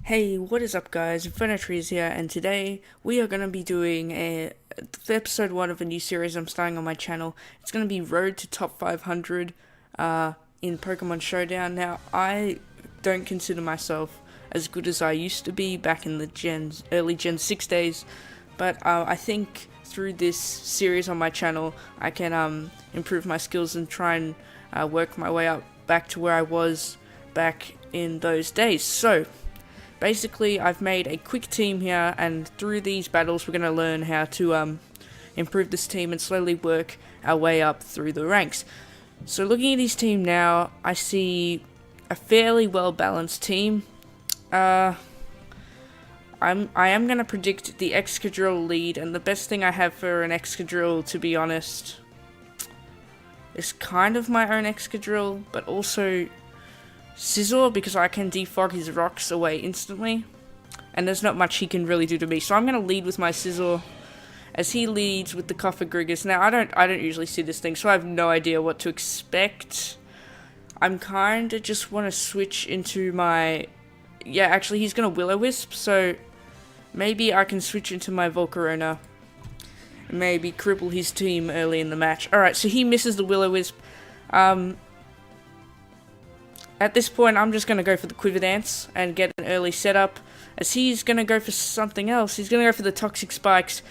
Hey, what is up, guys? Infinity is here, and today we are going to be doing episode 1 of a new series I'm starting on my channel. It's going to be Road to Top 500 in Pokemon Showdown. Now, I don't consider myself as good as I used to be back in the early Gen 6 days, but I think through this series on my channel, I can improve my skills and try and work my way up back to where I was back in those days. So, basically, I've made a quick team here, and through these battles, we're going to learn how to improve this team and slowly work our way up through the ranks. So, looking at his team now, I see a fairly well-balanced team. I am going to predict the Excadrill lead, and the best thing I have for an Excadrill, to be honest, is kind of my own Excadrill, but also Scizor, because I can defog his rocks away instantly, and there's not much he can really do to me. So I'm going to lead with my Scizor, as he leads with the Cofagrigus. Now, I don't usually see this thing, so I have no idea what to expect. I'm kind of just want to switch into my... Yeah, actually, he's going to Will-O-Wisp, so maybe I can switch into my Volcarona and maybe cripple his team early in the match. Alright, so he misses the Will-O-Wisp. At this point, I'm just going to go for the Quiver Dance and get an early setup, as he's going to go for something else. He's going to go for the Toxic Spikes.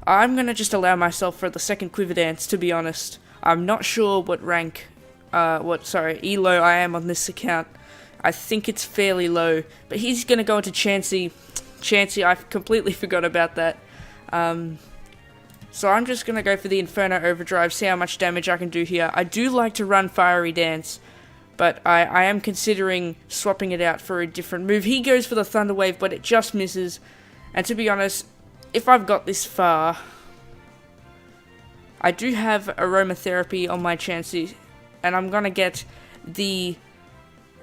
I'm going to just allow myself for the second Quiver Dance, to be honest. I'm not sure what rank, elo I am on this account. I think it's fairly low, but he's going to go into Chansey. Chansey, I completely forgot about that. So I'm just going to go for the Inferno Overdrive, see how much damage I can do here. I do like to run Fiery Dance, but I am considering swapping it out for a different move. He goes for the Thunder Wave, but it just misses. And to be honest, if I've got this far, I do have Aromatherapy on my Chansey, and I'm going to get the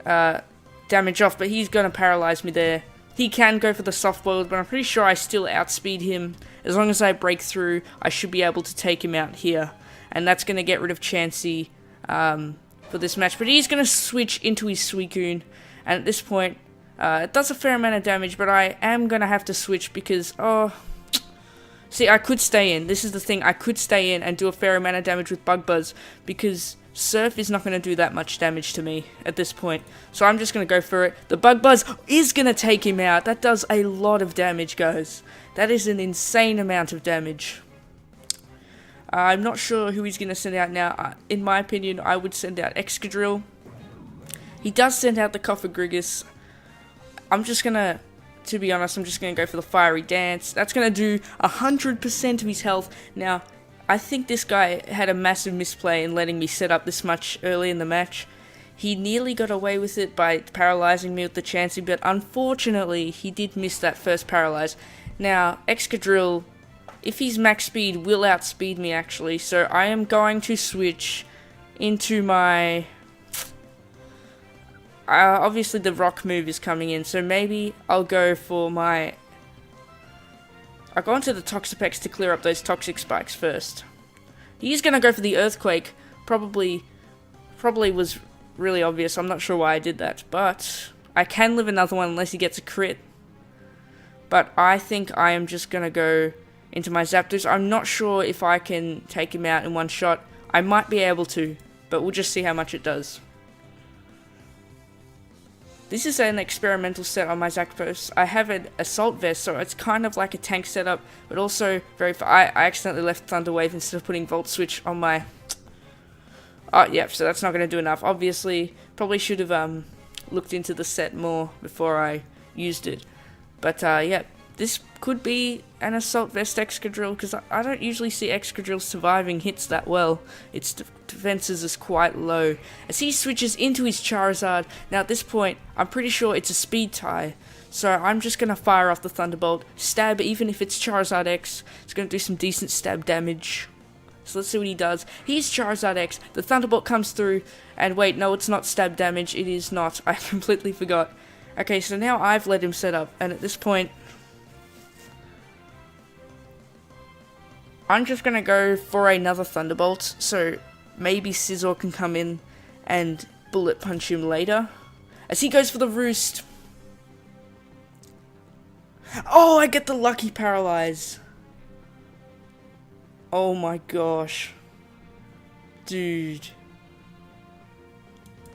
damage off, but he's going to paralyze me there. He can go for the Soft Boiled, but I'm pretty sure I still outspeed him. As long as I break through, I should be able to take him out here. And that's going to get rid of Chansey for this match, but he's going to switch into his Suicune, and at this point, it does a fair amount of damage, but I am going to have to switch because, see, I could stay in. This is the thing, I could stay in and do a fair amount of damage with Bug Buzz, because Surf is not going to do that much damage to me at this point, so I'm just going to go for it. The Bug Buzz is going to take him out. That does a lot of damage, guys. That is an insane amount of damage. I'm not sure who he's going to send out now. In my opinion, I would send out Excadrill. He does send out the Cofagrigus. I'm just going to be honest, I'm just going to go for the Fiery Dance. That's going to do 100% of his health. Now, I think this guy had a massive misplay in letting me set up this much early in the match. He nearly got away with it by paralyzing me with the Chansey, but unfortunately, he did miss that first paralyze. Now, Excadrill, if he's max speed, will outspeed me actually, so I am going to switch into my... obviously the rock move is coming in, so maybe I'll go for my... I'll go into the Toxapex to clear up those Toxic Spikes first. He's going to go for the Earthquake, probably was really obvious, I'm not sure why I did that, but I can live another one unless he gets a crit. But I think I am just going to go into my Zapdos. I'm not sure if I can take him out in one shot. I might be able to, but we'll just see how much it does. This is an experimental set on my Zapdos. I have an Assault Vest, so it's kind of like a tank setup, but also very... I accidentally left Thunder Wave instead of putting Volt Switch on my... Oh, yeah, so that's not going to do enough. Obviously, probably should have looked into the set more before I used it. But, yeah, this could be an Assault Vest Excadrill, because I don't usually see Excadrill surviving hits that well. Its defenses is quite low. As he switches into his Charizard, now at this point, I'm pretty sure it's a speed tie, so I'm just going to fire off the Thunderbolt. Stab, even if it's Charizard X, it's going to do some decent stab damage. So let's see what he does. He's Charizard X, the Thunderbolt comes through, and wait, no, it's not stab damage, it is not. I completely forgot. Okay, so now I've let him set up, and at this point, I'm just going to go for another Thunderbolt, so maybe Scizor can come in and Bullet Punch him later. As he goes for the Roost, Oh, I get the lucky paralyze. Oh my gosh. Dude.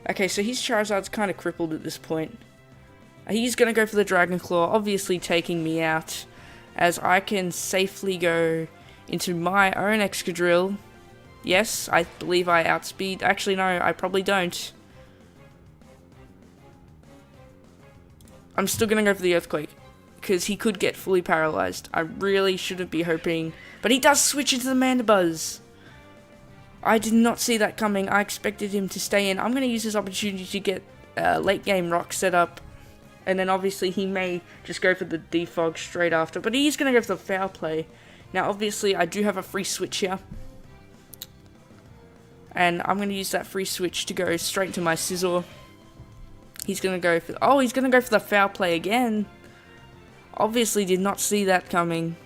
Okay, so his Charizard's kind of crippled at this point. He's going to go for the Dragon Claw, obviously taking me out, as I can safely go into my own Excadrill. Yes, I believe I outspeed. Actually, no, I probably don't. I'm still going to go for the Earthquake, because he could get fully paralyzed. I really shouldn't be hoping. But he does switch into the Mandibuzz. I did not see that coming. I expected him to stay in. I'm going to use this opportunity to get late game rock set up. And then obviously he may just go for the defog straight after. But he's going to go for the foul play. Now obviously I do have a free switch here. And I'm going to use that free switch to go straight into my Scizor. He's going to go for... Oh, he's going to go for the foul play again. Obviously did not see that coming.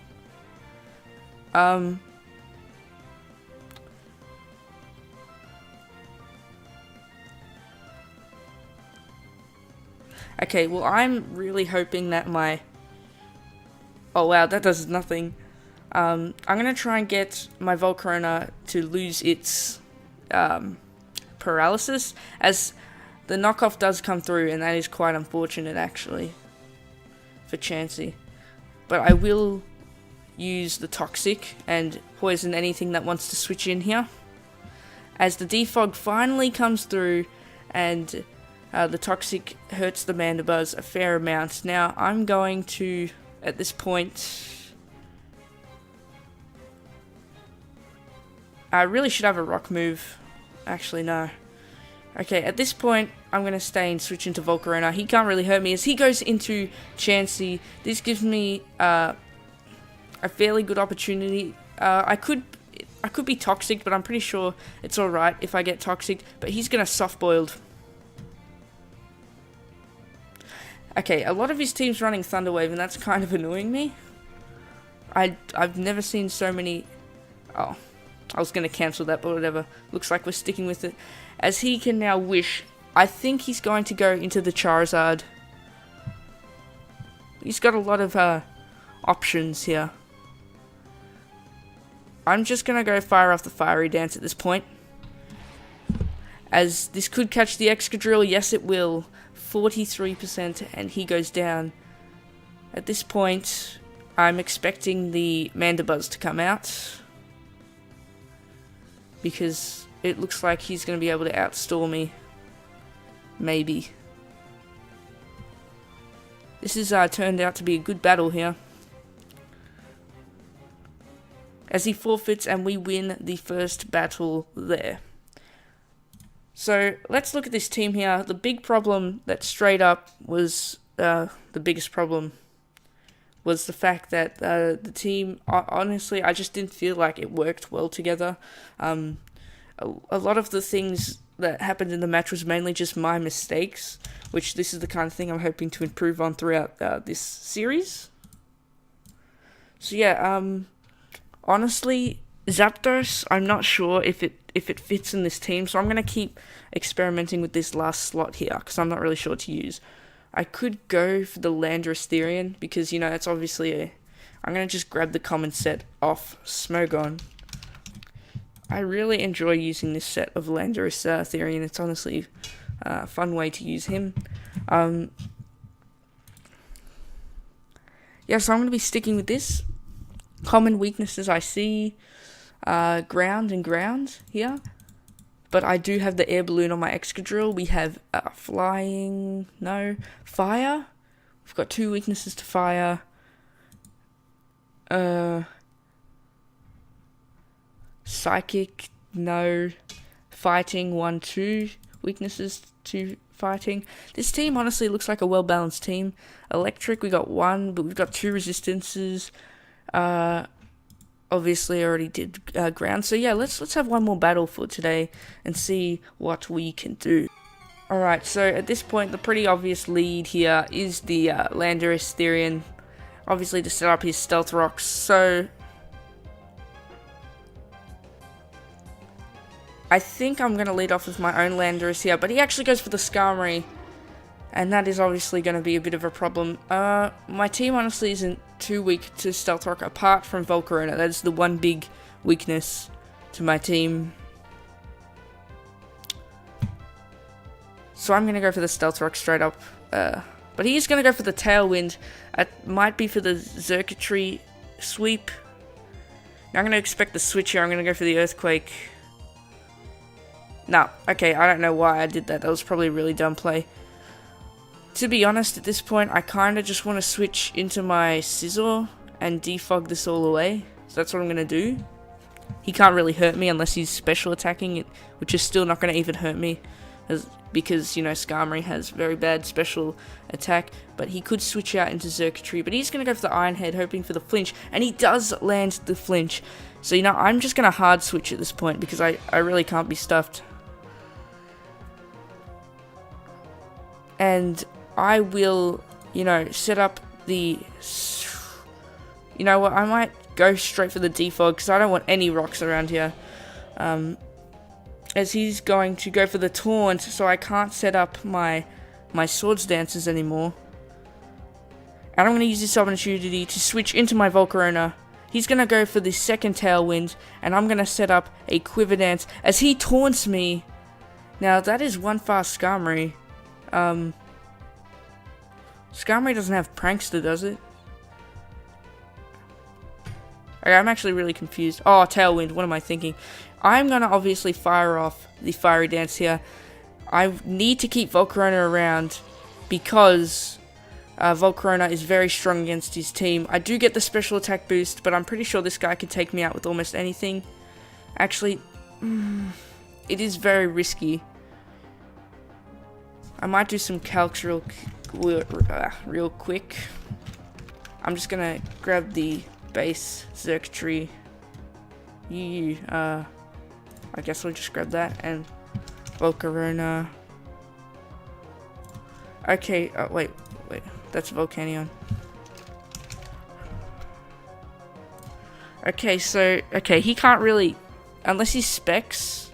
Okay, well, I'm really hoping that my... Oh, wow, that does nothing. I'm going to try and get my Volcarona to lose its paralysis, as the knockoff does come through, and that is quite unfortunate, actually, for Chansey. But I will use the Toxic and poison anything that wants to switch in here, as the defog finally comes through, and... the Toxic hurts the Mandibuzz a fair amount. Now, I'm going to, at this point... I really should have a rock move. Actually, no. Okay, at this point, I'm going to stay and switch into Volcarona. He can't really hurt me as he goes into Chansey. This gives me a fairly good opportunity. I could be Toxic, but I'm pretty sure it's alright if I get Toxic. But he's going to soft-boiled. Okay, a lot of his team's running Thunder Wave, and that's kind of annoying me. I've never seen so many... Oh, I was going to cancel that, but whatever. Looks like we're sticking with it. As he can now wish, I think he's going to go into the Charizard. He's got a lot of options here. I'm just going to go fire off the Fiery Dance at this point, as this could catch the Excadrill. Yes, it will. 43%, and he goes down. At this point, I'm expecting the Mandibuzz to come out, because it looks like he's going to be able to outstall me. Maybe. This has turned out to be a good battle here, as he forfeits and we win the first battle there. So, let's look at this team here. The big problem that straight up was the biggest problem was the fact that the team, honestly, I just didn't feel like it worked well together. A lot of the things that happened in the match was mainly just my mistakes, which this is the kind of thing I'm hoping to improve on throughout this series. So yeah, honestly, Zapdos, I'm not sure if it fits in this team, so I'm going to keep experimenting with this last slot here, because I'm not really sure what to use. I could go for the Landorus Therian, because, you know, that's obviously I'm going to just grab the common set off Smogon. I really enjoy using this set of Landorus Therian. It's honestly a fun way to use him. Yeah, so I'm going to be sticking with this. Common weaknesses I see, ground and ground here. But I do have the air balloon on my Excadrill. We have flying, no, fire. We've got 2 weaknesses to fire. Psychic, no. Fighting, 1, 2 weaknesses to fighting. This team honestly looks like a well-balanced team. Electric, we got 1, but we've got 2 resistances. Obviously I already did ground, so yeah, let's have one more battle for today and see what we can do. Alright, so at this point the pretty obvious lead here is the Landorus Therian, obviously to set up his Stealth Rocks. So I think I'm going to lead off with my own Landorus here, but he actually goes for the Skarmory. And that is obviously going to be a bit of a problem. My team honestly isn't too weak to Stealth Rock apart from Volcarona. That is the one big weakness to my team. So I'm going to go for the Stealth Rock straight up. But he's going to go for the Tailwind. It might be for the Circuitry sweep. Now I'm going to expect the switch here. I'm going to go for the Earthquake. No, okay, I don't know why I did that. That was probably a really dumb play. To be honest, at this point, I kind of just want to switch into my Scizor and defog this all away. So that's what I'm going to do. He can't really hurt me unless he's special attacking it, which is still not going to even hurt me. Because, you know, Skarmory has very bad special attack. But he could switch out into Circuitry. But he's going to go for the Iron Head, hoping for the flinch. And he does land the flinch. So, you know, I'm just going to hard switch at this point, because I really can't be stuffed. And I will, you know, set up the... You know what, I might go straight for the defog, because I don't want any rocks around here. As he's going to go for the taunt, so I can't set up my Swords Dancers anymore. And I'm going to use this opportunity to switch into my Volcarona. He's going to go for the second Tailwind, and I'm going to set up a Quiver Dance as he taunts me. Now, that is one fast Skarmory. Skarmory doesn't have Prankster, does it? Okay, I'm actually really confused. Oh, Tailwind, what am I thinking? I'm going to obviously fire off the Fiery Dance here. I need to keep Volcarona around because Volcarona is very strong against his team. I do get the special attack boost, but I'm pretty sure this guy could take me out with almost anything. Actually, it is very risky. I might do some calcs real quick. I'm just going to grab the base Circuitry. I guess I'll just grab that and Volcarona. Okay, wait, that's Volcanion. Okay, so, he can't really, unless he specs.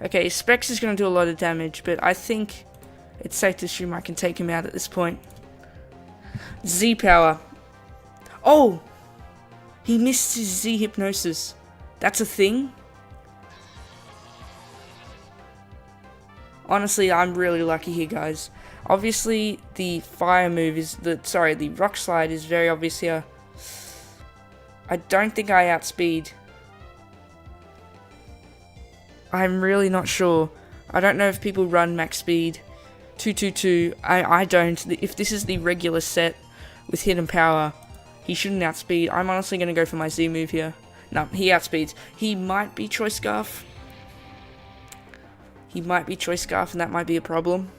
Okay, Specs is going to do a lot of damage, but I think it's safe to assume I can take him out at this point. Z-Power. Oh! He missed his Z-Hypnosis. That's a thing? Honestly, I'm really lucky here, guys. Obviously, the fire move is... the Rock Slide is very obvious here. I don't think I outspeed. I'm really not sure. I don't know if people run max speed. 222. I don't. If this is the regular set with hidden power, he shouldn't outspeed. I'm honestly going to go for my Z move here. No, he outspeeds. He might be Choice Scarf. He might be Choice Scarf, and that might be a problem.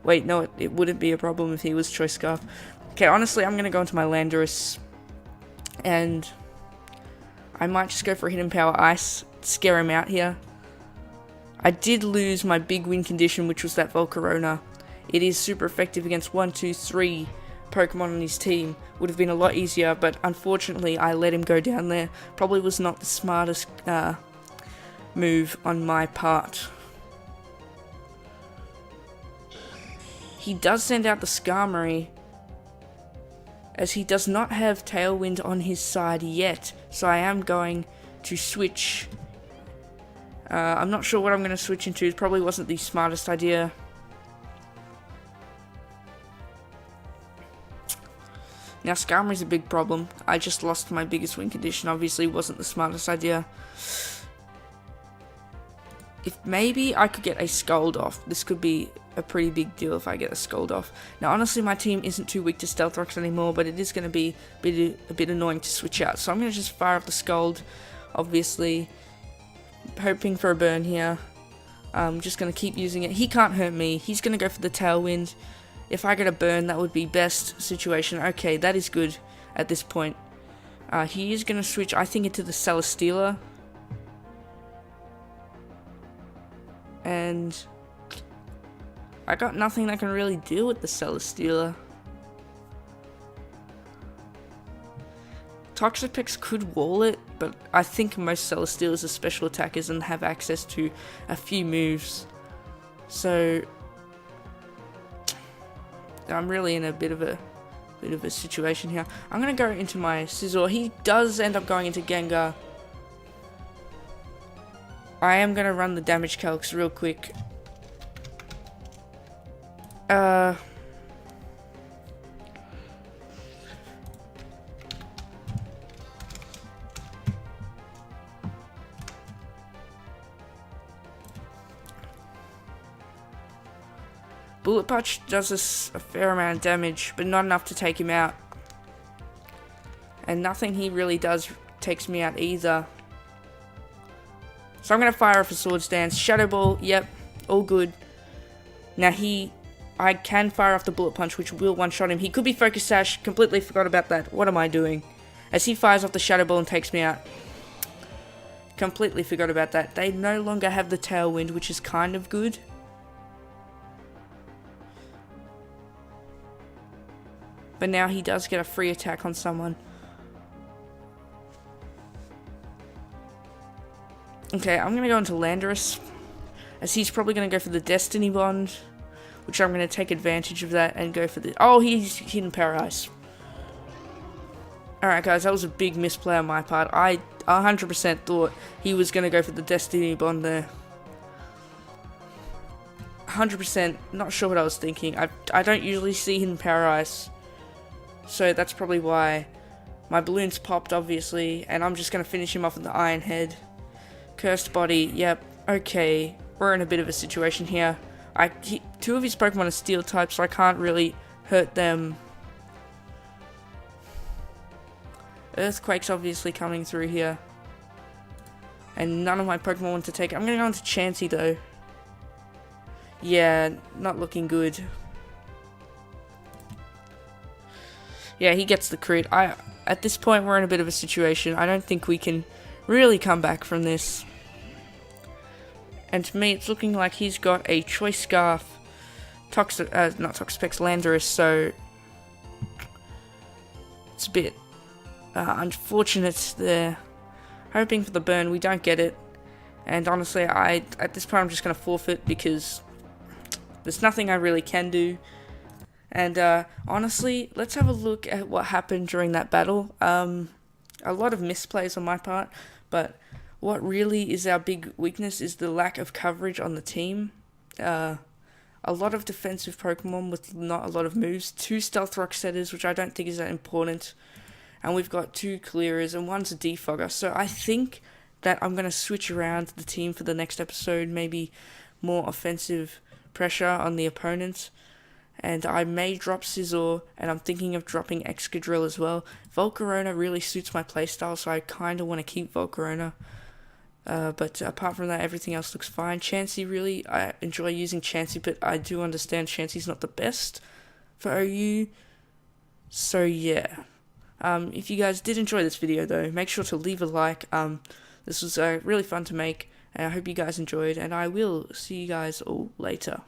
Wait, no, it wouldn't be a problem if he was Choice Scarf. Okay, honestly, I'm going to go into my Landorus. And I might just go for Hidden Power Ice. Scare him out here. I did lose my big win condition, which was that Volcarona. It is super effective against 1, 2, 3 Pokemon on his team. Would have been a lot easier, but unfortunately I let him go down there. Probably was not the smartest move on my part. He does send out the Skarmory, as he does not have Tailwind on his side yet, so I am going to switch. I'm not sure what I'm going to switch into. It probably wasn't the smartest idea. Now, Skarmory's a big problem. I just lost my biggest win condition. Obviously, wasn't the smartest idea. If maybe I could get a Scold off. This could be a pretty big deal if I get a Scold off. Now, honestly, my team isn't too weak to Stealth Rocks anymore, but it is going to be a bit annoying to switch out. So I'm going to just fire up the Scold, obviously. Hoping for a burn here. I'm just going to keep using it. He can't hurt me. He's going to go for the Tailwind. If I get a burn, that would be best situation. Okay, that is good at this point. He is going to switch, I think, into the Celesteela. And I got nothing that can really deal with the Celesteela. Toxapex could wall it, but I think most Celesteals are special attackers and have access to a few moves. So I'm really in a bit of a situation here. I'm gonna go into my Scizor. He does end up going into Gengar. I am gonna run the damage calcs real quick. Bullet Punch does us a fair amount of damage, but not enough to take him out. And nothing he really does takes me out either. So I'm going to fire off a Swords Dance. Shadow Ball, yep, all good. Now I can fire off the Bullet Punch, which will one-shot him. He could be Focus Sash, completely forgot about that. What am I doing? As he fires off the Shadow Ball and takes me out. Completely forgot about that. They no longer have the Tailwind, which is kind of good. But now he does get a free attack on someone. Okay, I'm going to go into Landorus, as he's probably going to go for the Destiny Bond, which I'm going to take advantage of that and go for the... Oh, he's Hidden Paradise. Alright guys, that was a big misplay on my part. I 100% thought he was going to go for the Destiny Bond there. 100% not sure what I was thinking. I don't usually see Hidden Paradise. So that's probably why my balloons popped, obviously, and I'm just going to finish him off with the Iron Head. Cursed Body, yep, okay, we're in a bit of a situation here. Two of his Pokemon are Steel type, so I can't really hurt them. Earthquake's obviously coming through here. And none of my Pokemon want to take it. I'm going to go into Chansey, though. Yeah, not looking good. Yeah, he gets the crit. At this point, we're in a bit of a situation. I don't think we can really come back from this. And to me, it's looking like he's got a Choice Scarf, not Toxapex, Landorus, so it's a bit unfortunate there. Hoping for the burn, we don't get it. And honestly, at this point, I'm just going to forfeit because there's nothing I really can do. And honestly, let's have a look at what happened during that battle. A lot of misplays on my part, but what really is our big weakness is the lack of coverage on the team. A lot of defensive Pokemon with not a lot of moves. 2 Stealth Rock Setters, which I don't think is that important. And we've got 2 Clearers, and 1's a Defogger. So I think that I'm going to switch around the team for the next episode. Maybe more offensive pressure on the opponents. And I may drop Scizor, and I'm thinking of dropping Excadrill as well. Volcarona really suits my playstyle, so I kind of want to keep Volcarona. But apart from that, everything else looks fine. Chansey, really, I enjoy using Chansey, but I do understand Chansey's not the best for OU. So yeah. If you guys did enjoy this video, though, make sure to leave a like. This was really fun to make, and I hope you guys enjoyed, and I will see you guys all later.